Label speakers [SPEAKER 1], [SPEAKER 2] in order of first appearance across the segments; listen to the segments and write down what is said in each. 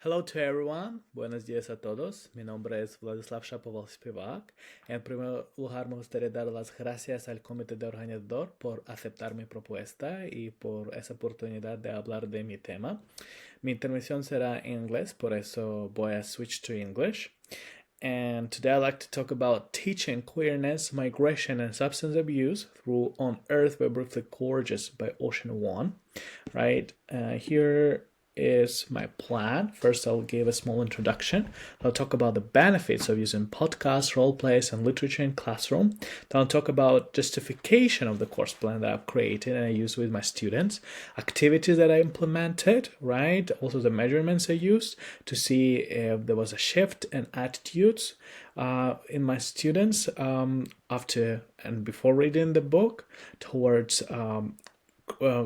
[SPEAKER 1] Hello to everyone, buenos días a todos. Mi nombre es Vladyslav Shapoval. En primer lugar, me gustaría dar las gracias al comité de organizador por aceptar mi propuesta y por esa oportunidad de hablar de mi tema. Mi intervención será en inglés, por eso voy a switch to English. And today I'd like to talk about teaching queerness, migration, and substance abuse through On Earth We're Briefly Gorgeous by Ocean One. Right here is my plan. First, I'll give a small introduction. I'll talk about the benefits of using podcasts, role plays, and literature in classroom. Then I'll talk about justification of the course plan that I've created and I use with my students, activities that I implemented, right? Also the measurements I used to see if there was a shift in attitudes in my students after and before reading the book towards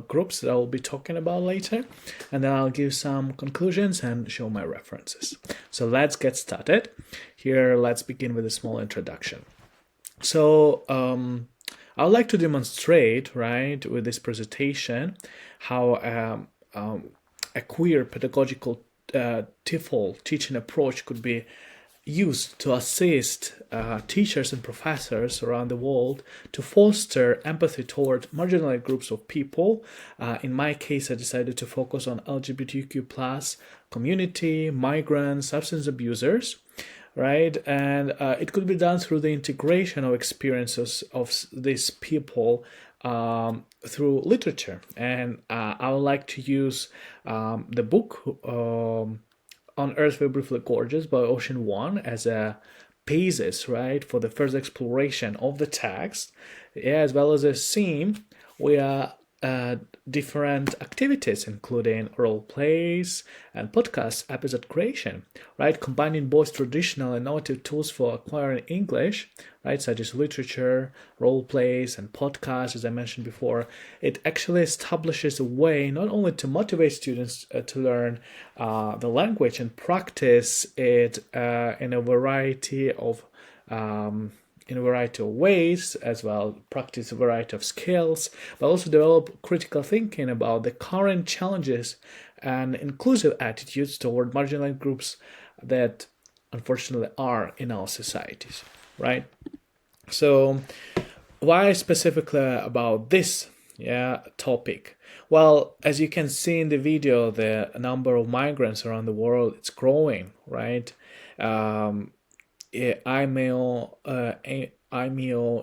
[SPEAKER 1] groups that I'll be talking about later, and then I'll give some conclusions and show my references. So let's get started. Here, let's begin with a small introduction. So I would like to demonstrate, right, with this presentation, how a queer pedagogical TEFL teaching approach could be used to assist teachers and professors around the world to foster empathy toward marginalized groups of people. In my case, I decided to focus on LGBTQ plus community, migrants, substance abusers, right? And it could be done through the integration of experiences of these people through literature. And I would like to use the book On Earth We're Briefly Gorgeous by Ocean One as a basis, right, for the first exploration of the text, as well as a theme. We are different activities, including role plays and podcast episode creation, right, combining both traditional and innovative tools for acquiring English, right, such as literature, role plays, and podcasts, as I mentioned before. It actually establishes a way not only to motivate students to learn the language and practice it in a variety of ways, as well practice a variety of skills, but also develop critical thinking about the current challenges and inclusive attitudes toward marginalized groups that unfortunately are in our societies, right? So why specifically about this topic? Well, as you can see in the video, the number of migrants around the world, it's growing, right? IMEO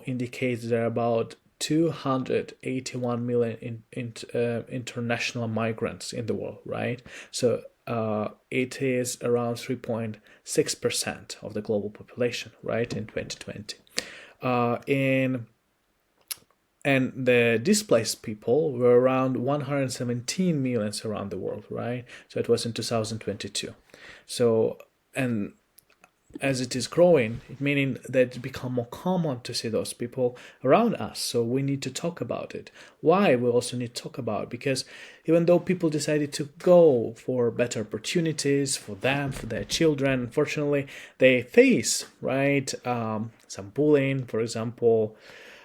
[SPEAKER 1] indicates there are about 281 million international migrants in the world, right? So it is around 3.6% of the global population, right, in 2020. And the displaced people were around 117 million around the world, right? So it was in 2022. So, and as it is growing, it meaning that it become more common to see those people around us. So we need to talk about it. Why? We also need to talk about it because even though people decided to go for better opportunities for them, for their children, unfortunately, they face, right, some bullying, for example,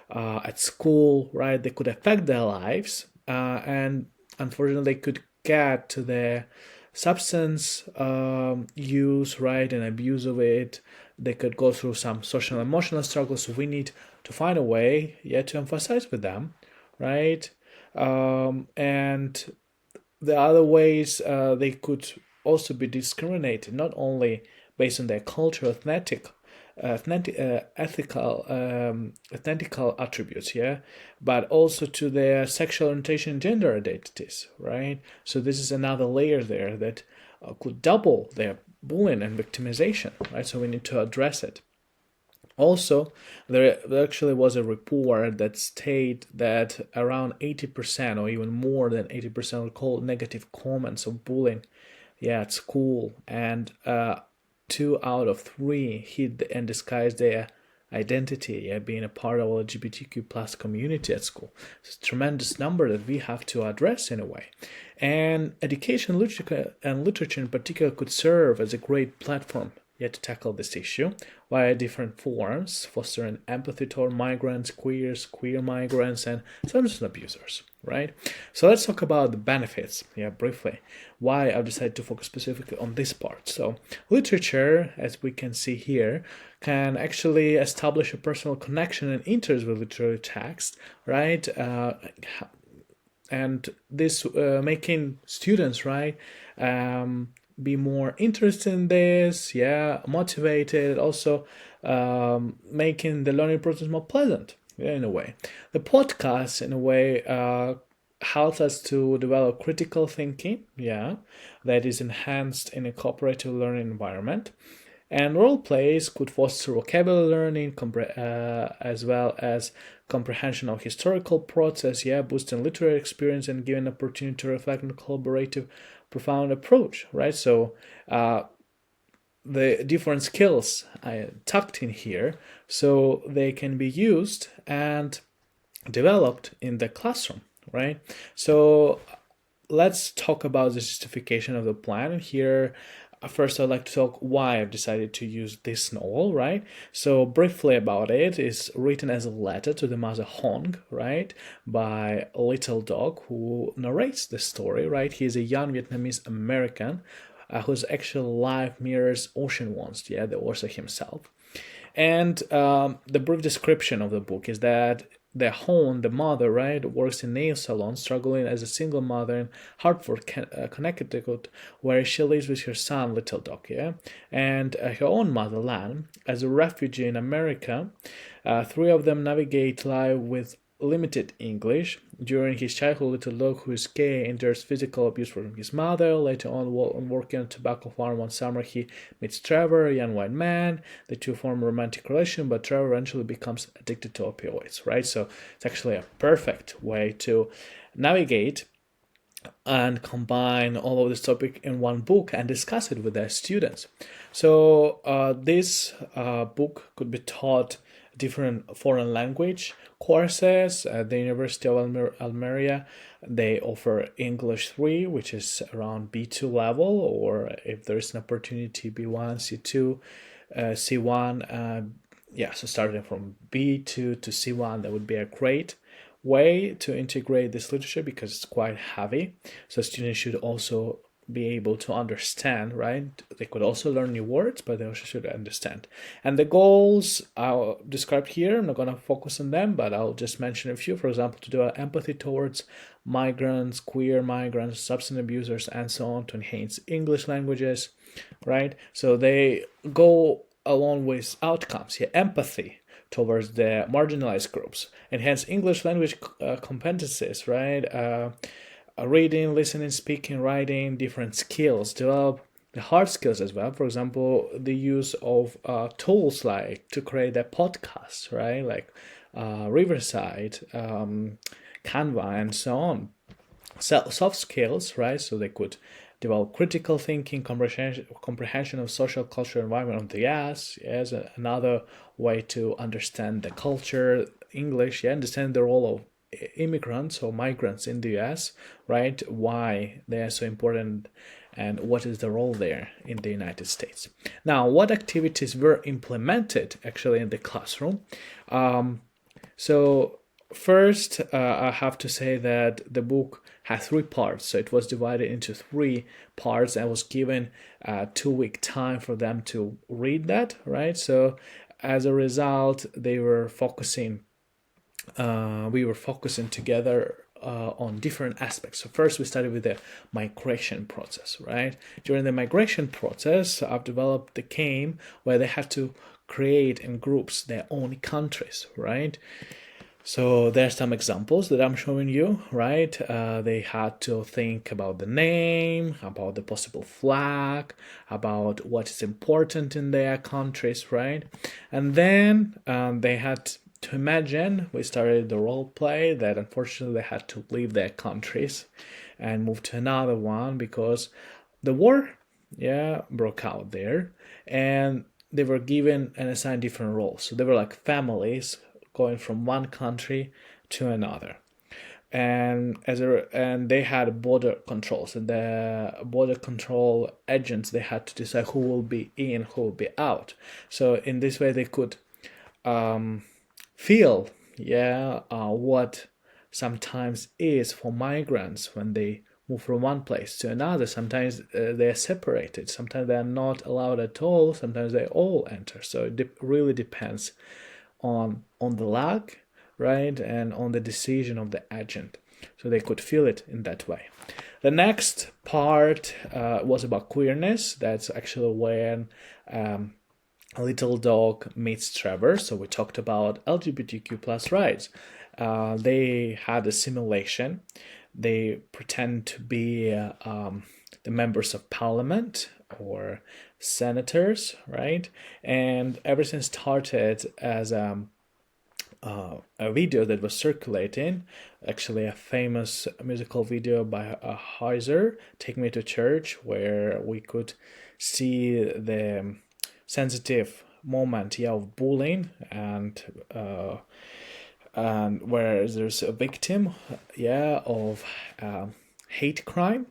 [SPEAKER 1] at school, right? They could affect their lives, and unfortunately, they could get to their substance use, right, and abuse of it. They could go through some social and emotional struggles. So we need to find a way, to emphasize with them, right? And the other ways they could also be discriminated, not only based on their culture, ethical attributes, but also to their sexual orientation and gender identities, right? So this is another layer there that could double their bullying and victimization, right? So we need to address it. Also, there actually was a report that stated that around 80% or even more than 80% recall negative comments of bullying at school, and 2 out of 3 hid and disguised their identity, being a part of LGBTQ plus community at school. It's a tremendous number that we have to address in a way. And education, literature in particular could serve as a great platform to tackle this issue via different forms, fostering empathy toward migrants, queers, queer migrants, and substance abusers, right? So let's talk about the benefits, briefly. Why I've decided to focus specifically on this part. So literature, as we can see here, can actually establish a personal connection and interest with literary text, right? And this making students, right, be more interested in this, motivated, also making the learning process more pleasant, in a way. The podcast, in a way, helps us to develop critical thinking, that is enhanced in a cooperative learning environment. And role plays could foster vocabulary learning, as well as comprehension of historical process, boosting literary experience and giving opportunity to reflect on a collaborative, profound approach, right? So the different skills I tucked in here, so they can be used and developed in the classroom, right? So let's talk about the justification of the plan here. First, I'd like to talk why I've decided to use this novel, right? So briefly about it, it's written as a letter to the mother Hong, right, by a little dog who narrates the story, right? He's a young Vietnamese American whose actual life mirrors Ocean One's, the author himself. And the brief description of the book is that the Hong, the mother, right, works in nail salon, struggling as a single mother in Hartford, Connecticut, where she lives with her son, Little Dog, and her own motherland. As a refugee in America, three of them navigate life with limited English. During his childhood, Little Dog, who is gay, endures physical abuse from his mother. Later on, working on a tobacco farm one summer, he meets Trevor, a young white man. The two form a romantic relation, but Trevor eventually becomes addicted to opioids, right? So it's actually a perfect way to navigate and combine all of this topic in one book and discuss it with their students. So this book could be taught different foreign language courses at the University of Almeria. They offer English 3, which is around B2 level, or if there's an opportunity, B1, C2, C1. So starting from B2 to C1, that would be a great way to integrate this literature because it's quite heavy. So students should also be able to understand, right? They could also learn new words, but they also should understand. And the goals are described here. I'm not going to focus on them, but I'll just mention a few. For example, to develop empathy towards migrants, queer migrants, substance abusers, and so on, to enhance English languages, right? So they go along with outcomes, empathy towards the marginalized groups, enhance English language competencies, right? Reading, listening, speaking, writing, different skills, develop the hard skills as well. For example, the use of tools like to create a podcast, right? Like Riverside, Canva, and so on. Soft skills, right? So they could develop critical thinking, comprehension of social, cultural environment of the US, as another way to understand the culture, English, understand the role of immigrants or migrants in the US, right? Why they are so important and what is the role there in the United States. Now, what activities were implemented actually in the classroom? So first, I have to say that the book has 3 parts. So it was divided into 3 parts and was given a 2-week time for them to read that, right? So as a result, we were focusing together on different aspects. So first we started with the migration process, right? During the migration process, I've developed the game where they had to create in groups their own countries, right? So there's some examples that I'm showing you, right? They had to think about the name, about the possible flag, about what is important in their countries, right? And then they had to imagine, we started the role play that unfortunately they had to leave their countries and move to another one because the war broke out there, and they were given and assigned different roles. So they were like families going from one country to another. and they had border controls, and the border control agents, they had to decide who will be in, who will be out. So in this way they could feel what sometimes is for migrants when they move from one place to another. Sometimes they are separated, sometimes they are not allowed at all, sometimes they all enter. So it really depends on the luck, right, and on the decision of the agent. So they could feel it in that way. The next part was about queerness. That's actually when a little dog meets Trevor. So we talked about LGBTQ plus rights. They had a simulation. They pretend to be the members of parliament or senators, right? And everything started as a video that was circulating, actually a famous musical video by Heiser, Take Me to Church, where we could see the sensitive moment of bullying and where there's a victim of hate crime.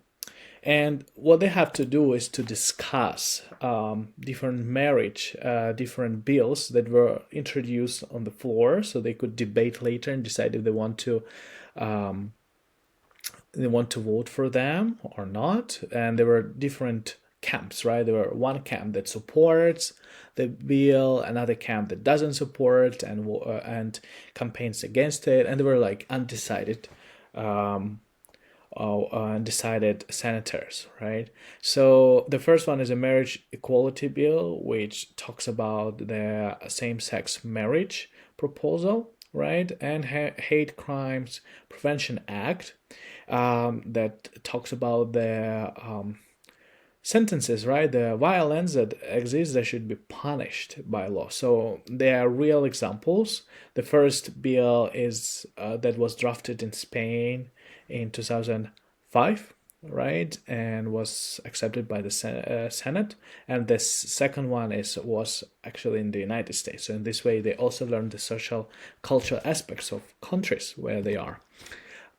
[SPEAKER 1] And what they have to do is to discuss different different bills that were introduced on the floor, so they could debate later and decide if they want to vote for them or not. And there were different camps, right? There were one camp that supports the bill, another camp that doesn't support and campaigns against it, and they were like undecided. Decided senators, right? So the first one is a marriage equality bill, which talks about the same-sex marriage proposal, right? And hate crimes prevention act that talks about the sentences, right? The violence that exists that should be punished by law. So they are real examples. The first bill is that was drafted in Spain in 2005, right, and was accepted by the Senate. And the second one was actually in the United States. So in this way, they also learned the social, cultural aspects of countries where they are.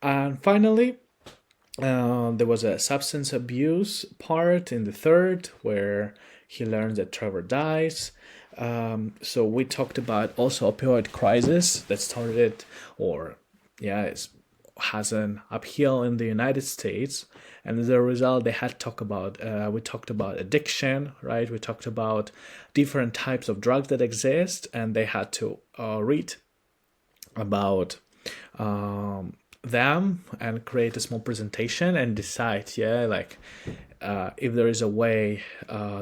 [SPEAKER 1] And finally, there was a substance abuse part in the third, where he learns that Trevor dies. So we talked about also opioid crisis that started, has an uphill in the United States, and as a result, they had to talk about. We talked about addiction, right? We talked about different types of drugs that exist, and they had to read about them and create a small presentation and decide, if there is a way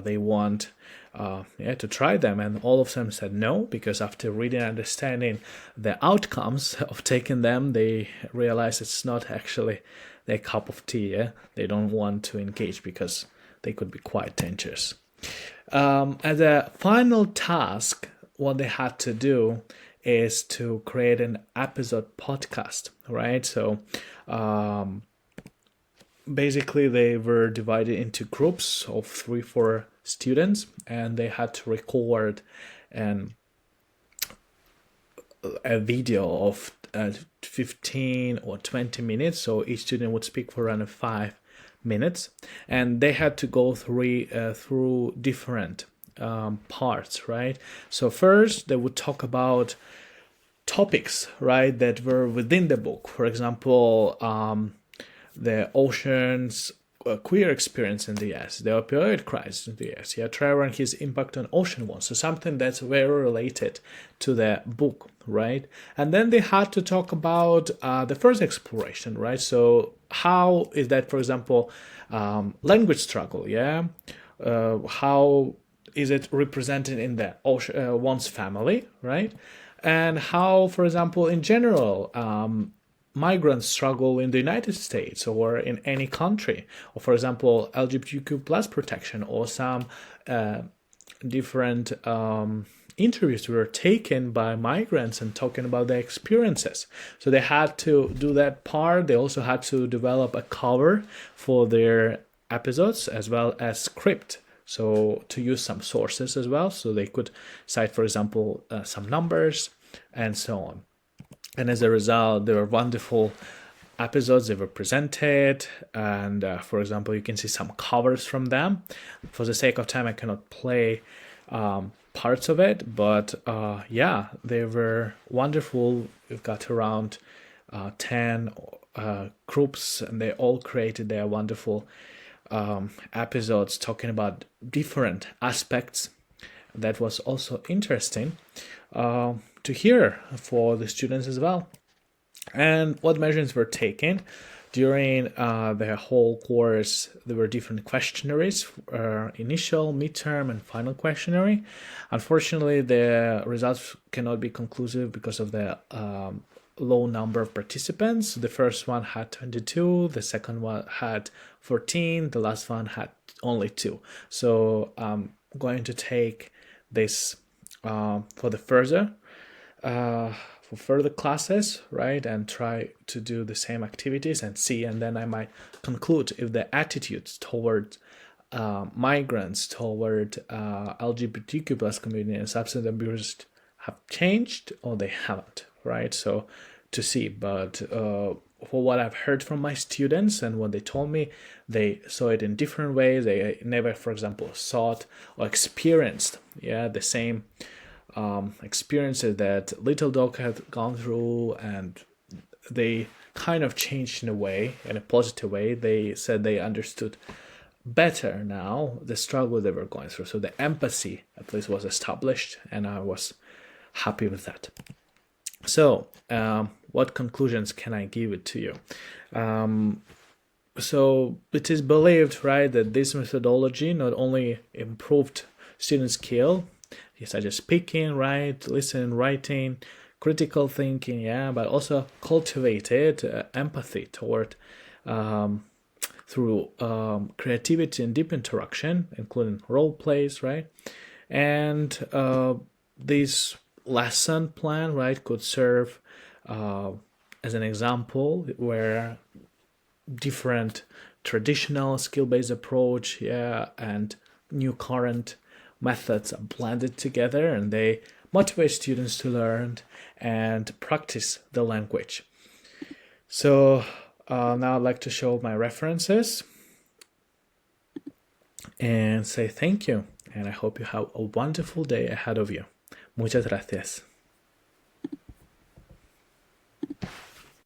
[SPEAKER 1] they want to try them. And all of them said no, because after reading and understanding the outcomes of taking them, they realize it's not actually their cup of tea. They don't want to engage because they could be quite dangerous. As a final task, what they had to do is to create an episode podcast, right? So basically they were divided into groups of 3-4 students, and they had to record a video of 15 or 20 minutes. So each student would speak for around 5 minutes, and they had to go through different parts, right? So first they would talk about topics, right, that were within the book. For example, the oceans queer experience in the US, the opioid crisis in the US, Trevor and his impact on ocean one. So something that's very related to the book, right? And then they had to talk about the first exploration, right? So how is that, for example, language struggle, how is it represented in the one's family, right? And how, for example, in general, migrants struggle in the United States or in any country, or for example, LGBTQ plus protection, or some different interviews were taken by migrants and talking about their experiences. So they had to do that part. They also had to develop a cover for their episodes as well as script. So to use some sources as well, so they could cite, for example, some numbers and so on. And as a result, there were wonderful episodes they were presented, and for example, you can see some covers from them. For the sake of time, I cannot play parts of it, but yeah, they were wonderful. We've got around 10 groups, and they all created their wonderful episodes talking about different aspects. That was also interesting to hear for the students as well. And what measures were taken during the whole course? There were different questionnaires, initial, midterm, and final questionnaire. Unfortunately, the results cannot be conclusive because of the low number of participants. The first one had 22, the second one had 14, the last one had only 2. So I'm going to take this for the further classes, right, and try to do the same activities and see, and then I might conclude if the attitudes toward migrants, toward LGBTQ plus community and substance abuse have changed or they haven't, right? So to see, but for what I've heard from my students and what they told me, they saw it in different ways. They never, for example, saw it or experienced, the same experiences that Little Dog had gone through, and they kind of changed in a positive way. They said they understood better now the struggle they were going through. So the empathy at least was established, and I was happy with that. So what conclusions can I give it to you? So it is believed, right, that this methodology not only improved student skill, such as speaking, right, listening, writing, critical thinking, but also cultivated empathy toward through creativity and deep interaction, including role plays, right? And this lesson plan, right, could serve as an example where different traditional skill-based approach, and new current methods are blended together, and they motivate students to learn and practice the language. So now I'd like to show my references and say thank you, and I hope you have a wonderful day ahead of you. Muchas gracias.